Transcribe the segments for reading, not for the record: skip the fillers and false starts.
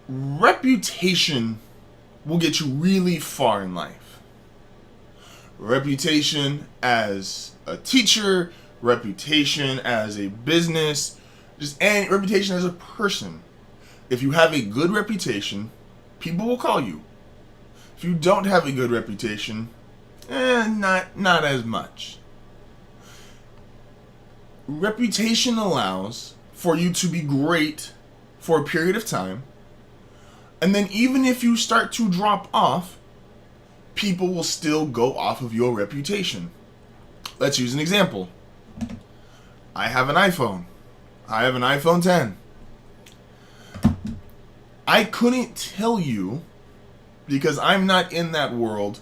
Reputation will get you really far in life. Reputation as a teacher, reputation as a business, and reputation as a person. If you have a good reputation, people will call you. If you don't have a good reputation, not as much. Reputation allows for you to be great for a period of time, and then even if you start to drop off, people will still go off of your reputation. Let's use an example. I have an iPhone. I have an iPhone 10. I couldn't tell you, because I'm not in that world,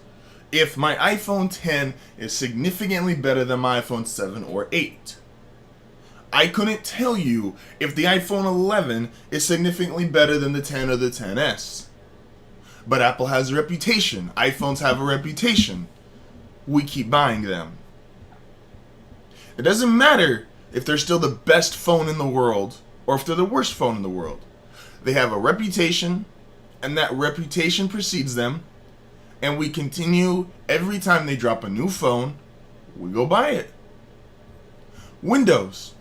if my iPhone 10 is significantly better than my iPhone 7 or 8. I couldn't tell you if the iPhone 11 is significantly better than the 10 or the 10s. But Apple has a reputation. iPhones have a reputation. We keep buying them. It doesn't matter if they're still the best phone in the world or if they're the worst phone in the world. They have a reputation, and that reputation precedes them, and we continue every time they drop a new phone, we go buy it. Windows.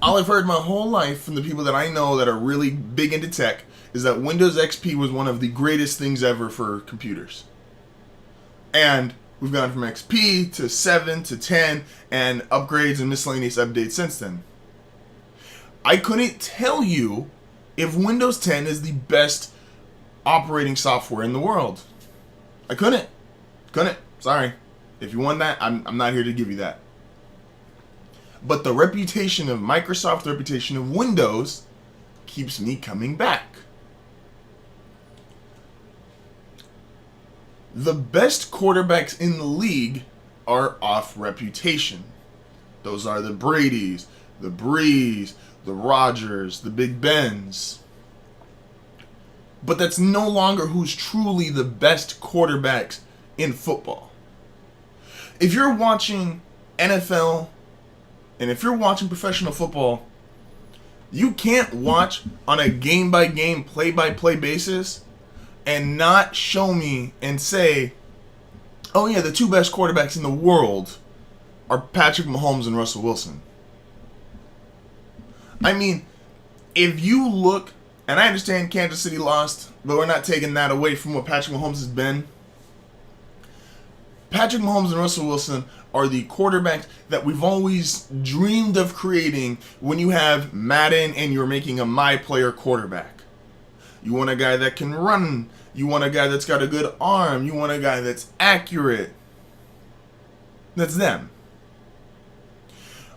All I've heard my whole life from the people that I know that are really big into tech is that Windows XP was one of the greatest things ever for computers. And we've gone from XP to 7 to 10 and upgrades and miscellaneous updates since then. I couldn't tell you if Windows 10 is the best operating software in the world. I couldn't. Sorry. If you want that, I'm not here to give you that. But the reputation of Microsoft, the reputation of Windows, keeps me coming back. The best quarterbacks in the league are off reputation. Those are the Bradys, the Brees, the Rodgers, the Big Bens. But that's no longer who's truly the best quarterbacks in football. If you're watching NFL, and if you're watching professional football, you can't watch on a game-by-game, play-by-play basis and not show me and say, oh yeah, the two best quarterbacks in the world are Patrick Mahomes and Russell Wilson. I mean, if you look, and I understand Kansas City lost, but we're not taking that away from what Patrick Mahomes has been. Patrick Mahomes and Russell Wilson are the quarterbacks that we've always dreamed of creating when you have Madden and you're making a my player quarterback. You want a guy that can run. You want a guy that's got a good arm. You want a guy that's accurate. That's them.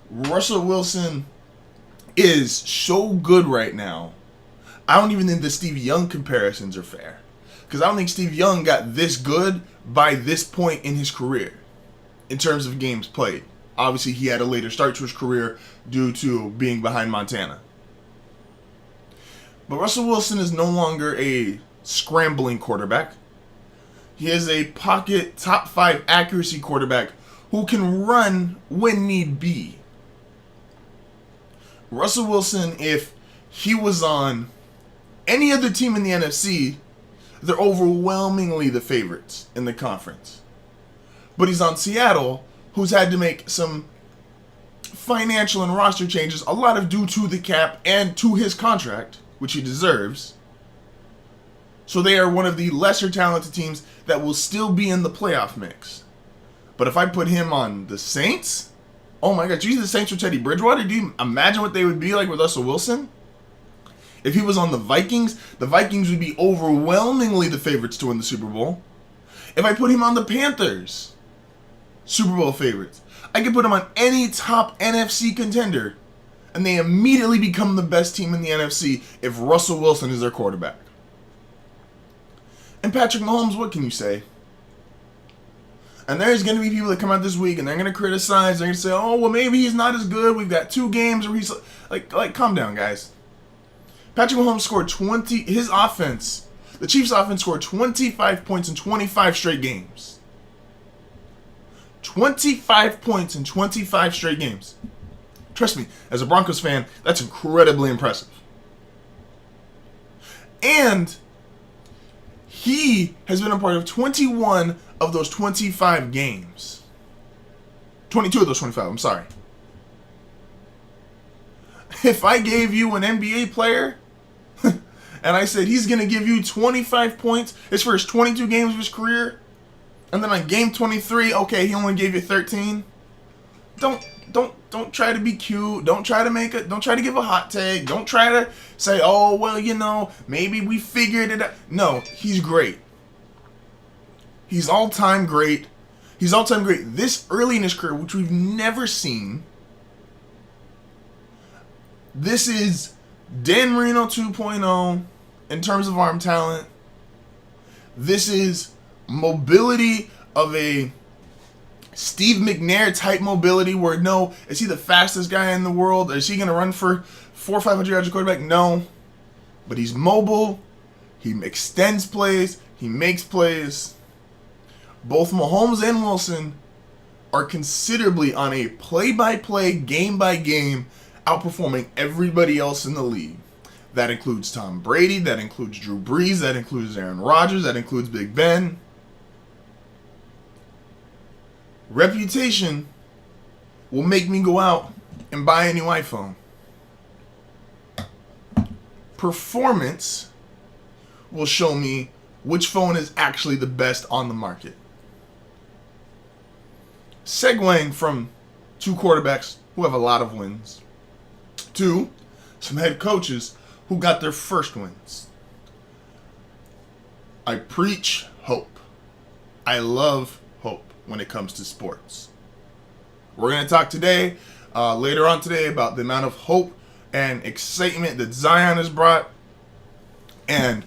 Russell Wilson is so good right now. I don't even think the Steve Young comparisons are fair. Because I don't think Steve Young got this good by this point in his career in terms of games played. Obviously, he had a later start to his career due to being behind Montana. But Russell Wilson is no longer a scrambling quarterback. He is a pocket top 5 accuracy quarterback who can run when need be. Russell Wilson, if he was on any other team in the NFC, they're overwhelmingly the favorites in the conference. But he's on Seattle, who's had to make some financial and roster changes, a lot of due to the cap and to his contract, which he deserves. So they are one of the lesser talented teams that will still be in the playoff mix. But if I put him on the Saints, oh my God, do you see the Saints with Teddy Bridgewater? Do you imagine what they would be like with Russell Wilson? If he was on the Vikings would be overwhelmingly the favorites to win the Super Bowl. If I put him on the Panthers, Super Bowl favorites. I could put him on any top NFC contender, and they immediately become the best team in the NFC if Russell Wilson is their quarterback. And Patrick Mahomes, what can you say? And there's going to be people that come out this week and they're going to criticize. They're going to say, oh, well, maybe he's not as good. We've got 2 games where he's like, calm down, guys. Patrick Mahomes scored 20. His offense, the Chiefs' offense, scored 25 points in 25 straight games. 25 points in 25 straight games. Trust me, as a Broncos fan, that's incredibly impressive. And he has been a part of 21 of those 25 games. 22 of those 25, I'm sorry. If I gave you an NBA player and I said he's going to give you 25 points his first 22 games of his career, and then on game 23, okay, he only gave you 13. Don't try to be cute. Don't try to give a hot take. Don't try to say, "Oh, well, maybe we figured it out." No, he's great. He's all-time great. He's all-time great this early in his career, which we've never seen. This is Dan Marino 2.0 in terms of arm talent. This is mobility of a Steve McNair type mobility where is he the fastest guy in the world? Is he going to run for 400 or 500 yards of quarterback? No. But he's mobile. He extends plays. He makes plays. Both Mahomes and Wilson are considerably on a play-by-play, game-by-game, outperforming everybody else in the league. That includes Tom Brady. That includes Drew Brees. That includes Aaron Rodgers. That includes Big Ben. Reputation will make me go out and buy a new iPhone. Performance will show me which phone is actually the best on the market. Segueing from two quarterbacks who have a lot of wins to some head coaches who got their first wins. I preach hope. I love hope when it comes to sports. We're going to talk today, later on today, about the amount of hope and excitement that Zion has brought. And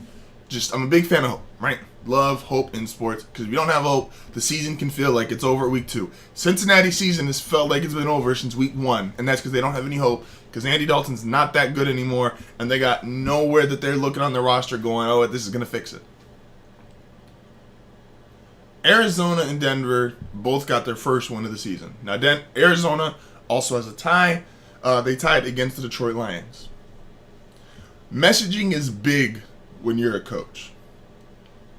I'm a big fan of hope, right? Love hope in sports, because if you don't have hope, the season can feel like it's over at week 2. Cincinnati season has felt like it's been over since week 1, and that's because they don't have any hope, because Andy Dalton's not that good anymore, and they got nowhere that they're looking on their roster going, oh, this is going to fix it. Arizona and Denver both got their first win of the season. Now, Arizona also has a tie. They tied against the Detroit Lions. Messaging is big when you're a coach,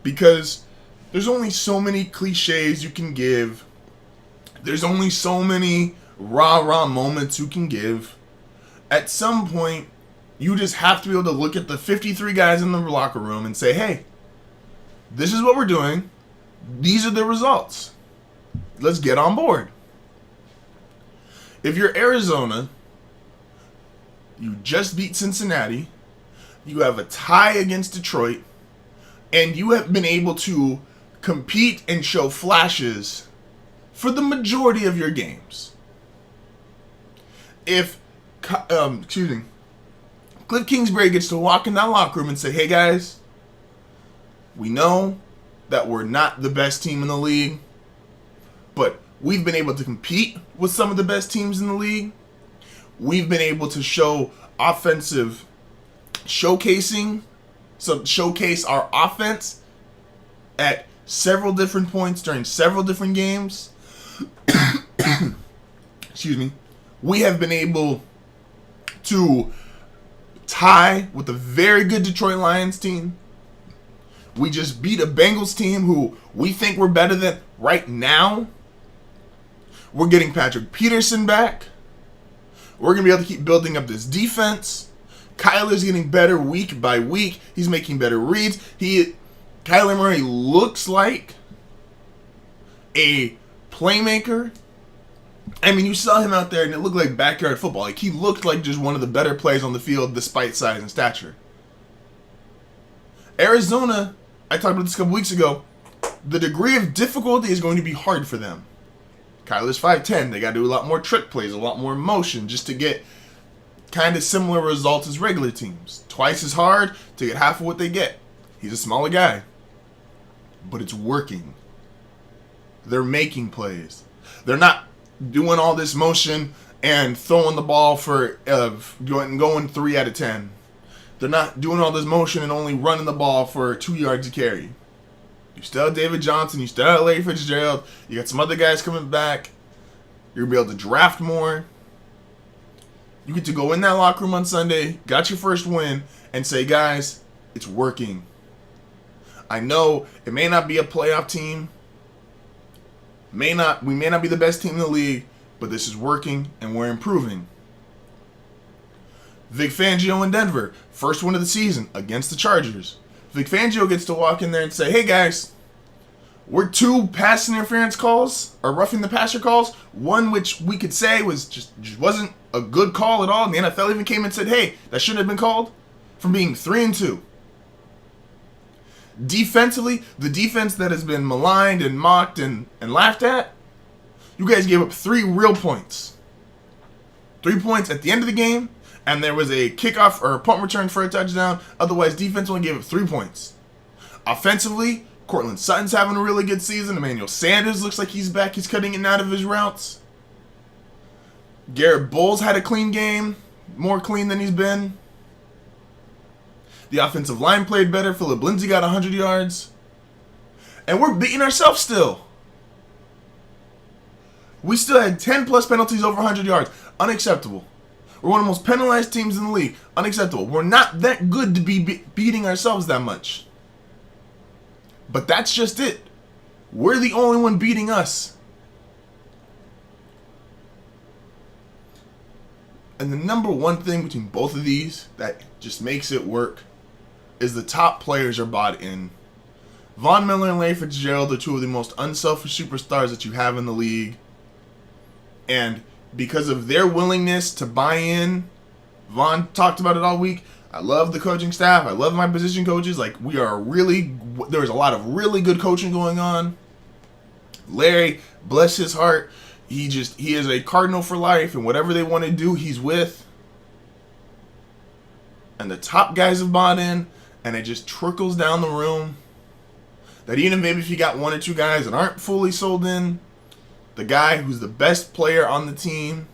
because there's only so many cliches you can give. There's only so many rah-rah moments you can give. At some point, you just have to be able to look at the 53 guys in the locker room and say, hey, this is what we're doing. These are the results. Let's get on board. If you're Arizona, you just beat Cincinnati, you have a tie against Detroit, and you have been able to compete and show flashes for the majority of your games. If, Cliff Kingsbury gets to walk in that locker room and say, hey guys, we know that we're not the best team in the league, but we've been able to compete with some of the best teams in the league. We've been able to show offensive showcase our offense at several different points during several different games. Excuse me. We have been able to tie with a very good Detroit Lions team. We just beat a Bengals team who we think we're better than right now. We're getting Patrick Peterson back. We're going to be able to keep building up this defense. Kyler's getting better week by week. He's making better reads. Kyler Murray looks like a playmaker. I mean, you saw him out there and it looked like backyard football. Like, he looked like just one of the better players on the field despite size and stature. Arizona, I talked about this a couple weeks ago, the degree of difficulty is going to be hard for them. Kyler's 5'10". They got to do a lot more trick plays, a lot more motion just to get kind of similar results as regular teams. Twice as hard to get half of what they get. He's a smaller guy. But it's working. They're making plays. They're not doing all this motion and throwing the ball for going 3 out of 10. They're not doing all this motion and only running the ball for 2 yards a carry. You still have David Johnson. You still have Larry Fitzgerald. You got some other guys coming back. You're going to be able to draft more. You get to go in that locker room on Sunday, got your first win, and say, guys, It's working. I know it may not be a playoff team. We may not be the best team in the league, but this is working and we're improving. Vic Fangio in Denver, first win of the season against the Chargers. Vic Fangio gets to walk in there and say, hey guys, we're 2 pass interference calls, or roughing the passer calls. One which we could say was just wasn't a good call at all. And the NFL even came and said, hey, that shouldn't have been called, from being 3-2. Defensively, the defense that has been maligned and mocked and laughed at, you guys gave up 3 real points. 3 points at the end of the game, and there was a kickoff or a punt return for a touchdown. Otherwise, defense only gave up 3 points. Offensively, Cortland Sutton's having a really good season. Emmanuel Sanders looks like he's back. He's cutting in and out of his routes. Garrett Bowles had a clean game, more clean than he's been. The offensive line played better. Phillip Lindsay got 100 yards. And we're beating ourselves still. We still had 10 plus penalties over 100 yards. Unacceptable. We're one of the most penalized teams in the league. Unacceptable. We're not that good to be beating ourselves that much. But that's just it. We're the only one beating us. And the number one thing between both of these that just makes it work is the top players are bought in. Von Miller and Larry Fitzgerald are 2 of the most unselfish superstars that you have in the league. And because of their willingness to buy in, Von talked about it all week. I love the coaching staff. I love my position coaches. Like, there's a lot of really good coaching going on. Larry, bless his heart, he is a Cardinal for life, and whatever they want to do, he's with. And the top guys have bought in, and it just trickles down the room. That even maybe if you got 1 or 2 guys that aren't fully sold in, the guy who's the best player on the team,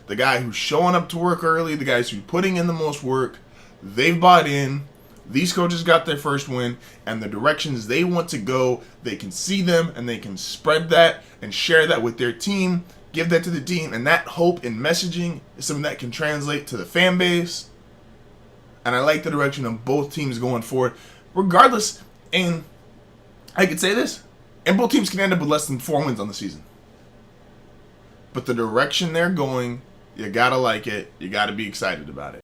the guy who's showing up to work early, the guys who's putting in the most work, they've bought in. These coaches got their first win, and the directions they want to go, they can see them, and they can spread that and share that with their team, give that to the team, and that hope and messaging is something that can translate to the fan base. And I like the direction of both teams going forward, regardless. And I could say this, and both teams can end up with less than 4 wins on the season. But the direction they're going, you gotta like it. You gotta be excited about it.